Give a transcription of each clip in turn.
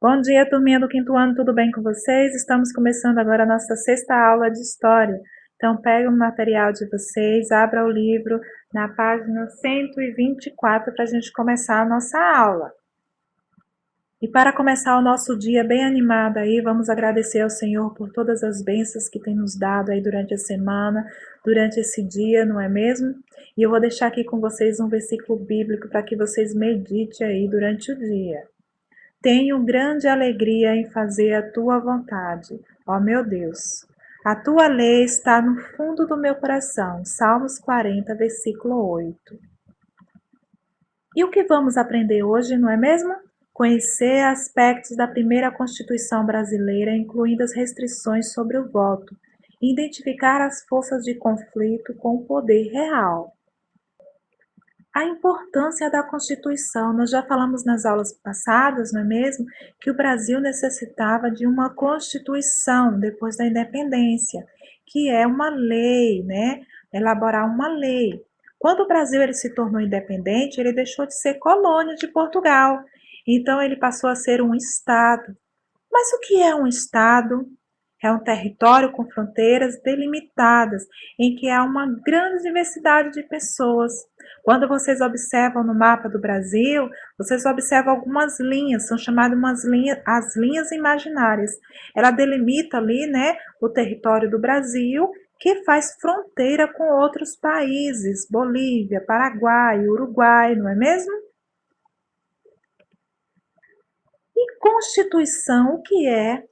Bom dia, turminha do quinto ano, tudo bem com vocês? Estamos começando agora a nossa sexta aula de História. Então, pegue o material de vocês, abra o livro na página 124 para a gente começar a nossa aula. E para começar o nosso dia bem animado aí, vamos agradecer ao Senhor por todas as bênçãos que tem nos dado aí durante a semana, durante esse dia, não é mesmo? E eu vou deixar aqui com vocês um versículo bíblico para que vocês meditem aí durante o dia. Tenho grande alegria em fazer a tua vontade, ó meu Deus. A tua lei está no fundo do meu coração. Salmos 40, versículo 8. E o que vamos aprender hoje, não é mesmo? Conhecer aspectos da primeira Constituição brasileira, incluindo as restrições sobre o voto, e identificar as forças de conflito com o poder real. A importância da Constituição. Nós já falamos nas aulas passadas, não é mesmo, que o Brasil necessitava de uma Constituição depois da independência, que é uma lei, né? Elaborar uma lei. Quando o Brasil ele se tornou independente, ele deixou de ser colônia de Portugal. Então ele passou a ser um estado. Mas o que é um estado? É um território com fronteiras delimitadas, em que há uma grande diversidade de pessoas. Quando vocês observam no mapa do Brasil, vocês observam algumas linhas, são chamadas as linhas imaginárias. Ela delimita ali, né, o território do Brasil, que faz fronteira com outros países, Bolívia, Paraguai, Uruguai, não é mesmo? E Constituição, o que é?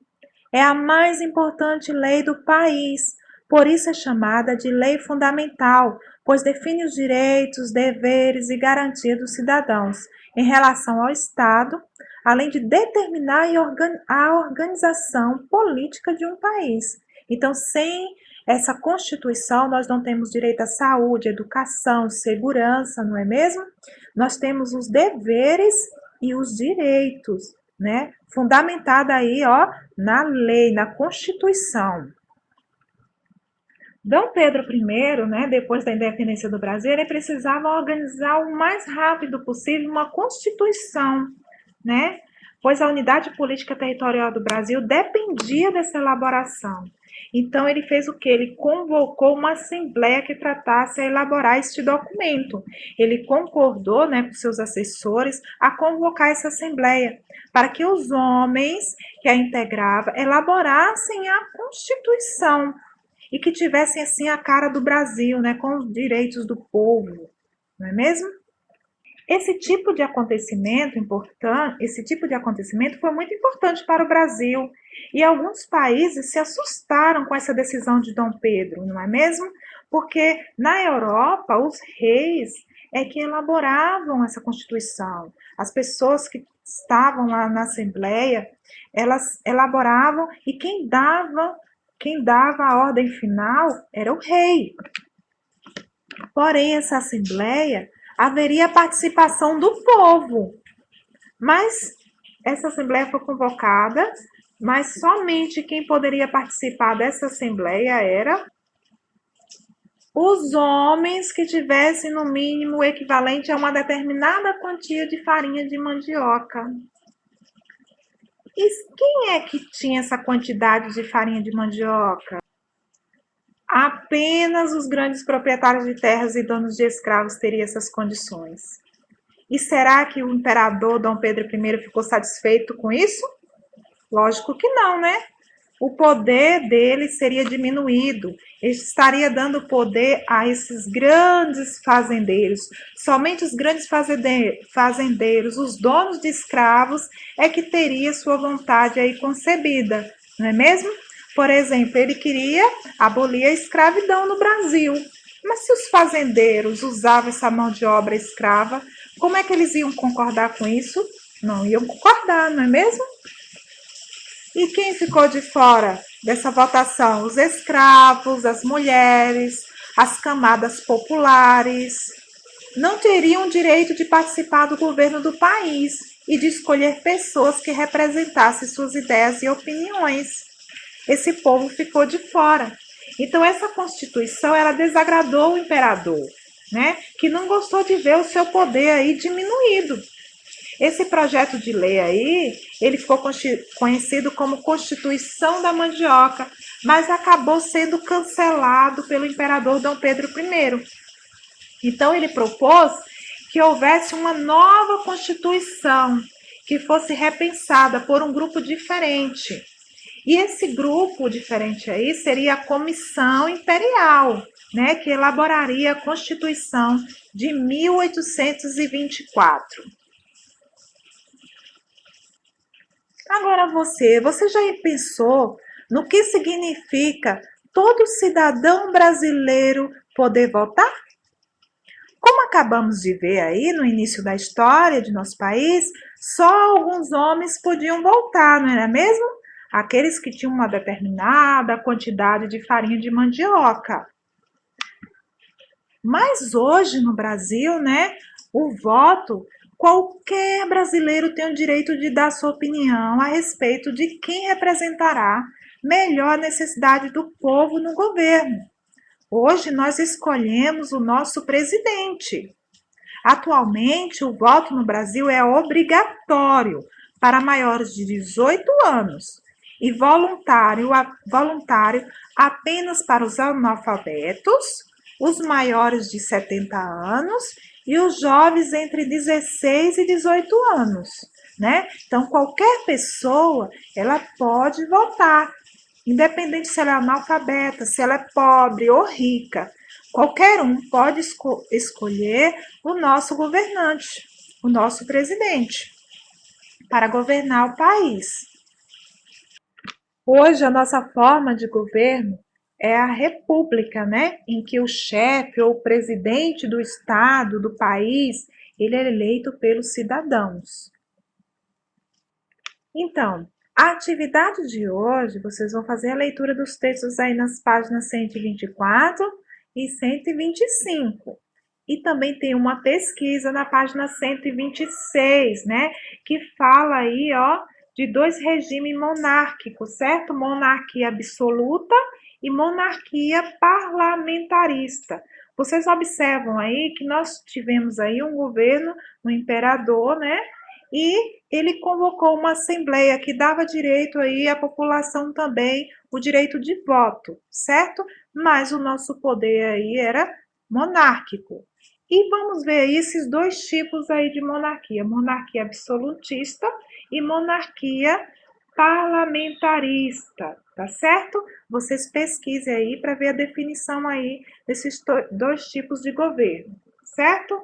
É a mais importante lei do país, por isso é chamada de lei fundamental, pois define os direitos, deveres e garantias dos cidadãos em relação ao Estado, além de determinar a organização política de um país. Então, sem essa Constituição, nós não temos direito à saúde, educação, segurança, não é mesmo? Nós temos os deveres e os direitos, né? Fundamentada aí, ó, na lei, na Constituição. Dom Pedro I, né, depois da independência do Brasil, ele precisava organizar o mais rápido possível uma Constituição, né? Pois a unidade política territorial do Brasil dependia dessa elaboração. Então ele fez o que? Ele convocou uma assembleia que tratasse a elaborar este documento. Ele concordou, né, com seus assessores a convocar essa assembleia para que os homens que a integravam elaborassem a Constituição e que tivessem assim a cara do Brasil, né, com os direitos do povo, não é mesmo? Esse tipo de acontecimento foi muito importante para o Brasil e alguns países se assustaram com essa decisão de Dom Pedro, não é mesmo? Porque na Europa os reis é que elaboravam essa Constituição. As pessoas que estavam lá na Assembleia, elas elaboravam e quem dava a ordem final era o rei. Porém, essa Assembleia haveria participação do povo. Mas essa Assembleia foi convocada, mas somente quem poderia participar dessa Assembleia era os homens que tivessem no mínimo o equivalente a uma determinada quantia de farinha de mandioca. E quem é que tinha essa quantidade de farinha de mandioca? Apenas os grandes proprietários de terras e donos de escravos teriam essas condições. E será que o imperador Dom Pedro I ficou satisfeito com isso? Lógico que não, né? O poder dele seria diminuído. Ele estaria dando poder a esses grandes fazendeiros. Somente os grandes fazendeiros, os donos de escravos, é que teria sua vontade aí concebida, não é mesmo? Por exemplo, ele queria abolir a escravidão no Brasil. Mas se os fazendeiros usavam essa mão de obra escrava, como é que eles iam concordar com isso? Não iam concordar, não é mesmo? E quem ficou de fora dessa votação? Os escravos, as mulheres, as camadas populares. Não teriam direito de participar do governo do país e de escolher pessoas que representassem suas ideias e opiniões. Esse povo ficou de fora. Então, essa Constituição, ela desagradou o imperador, né? Que não gostou de ver o seu poder aí diminuído. Esse projeto de lei aí, ele ficou conhecido como Constituição da Mandioca, mas acabou sendo cancelado pelo imperador Dom Pedro I. Então ele propôs que houvesse uma nova Constituição, que fosse repensada por um grupo diferente. E esse grupo diferente aí seria a Comissão Imperial, né, que elaboraria a Constituição de 1824. Agora você já pensou no que significa todo cidadão brasileiro poder votar? Como acabamos de ver aí no início da história de nosso país, só alguns homens podiam votar, não era mesmo? Aqueles que tinham uma determinada quantidade de farinha de mandioca. Mas hoje no Brasil, né, o voto, qualquer brasileiro tem o direito de dar sua opinião a respeito de quem representará melhor a necessidade do povo no governo. Hoje nós escolhemos o nosso presidente. Atualmente, o voto no Brasil é obrigatório para maiores de 18 anos e voluntário apenas para os analfabetos, os maiores de 70 anos e os jovens entre 16 e 18 anos, né? Então, qualquer pessoa, ela pode votar, independente se ela é analfabeta, se ela é pobre ou rica. Qualquer um pode escolher o nosso governante, o nosso presidente, para governar o país. Hoje, a nossa forma de governo é a república, né? Em que o chefe ou o presidente do estado, do país, ele é eleito pelos cidadãos. Então, a atividade de hoje, vocês vão fazer a leitura dos textos aí nas páginas 124 e 125. E também tem uma pesquisa na página 126, né? Que fala aí, ó, de dois regimes monárquicos, certo? Monarquia absoluta e monarquia parlamentarista. Vocês observam aí que nós tivemos aí um governo, um imperador, né? E ele convocou uma assembleia que dava direito aí à população também o direito de voto, certo? Mas o nosso poder aí era monárquico. E vamos ver aí esses dois tipos aí de monarquia, monarquia absolutista e monarquia parlamentarista, tá certo? Vocês pesquisem aí para ver a definição aí desses dois tipos de governo, certo?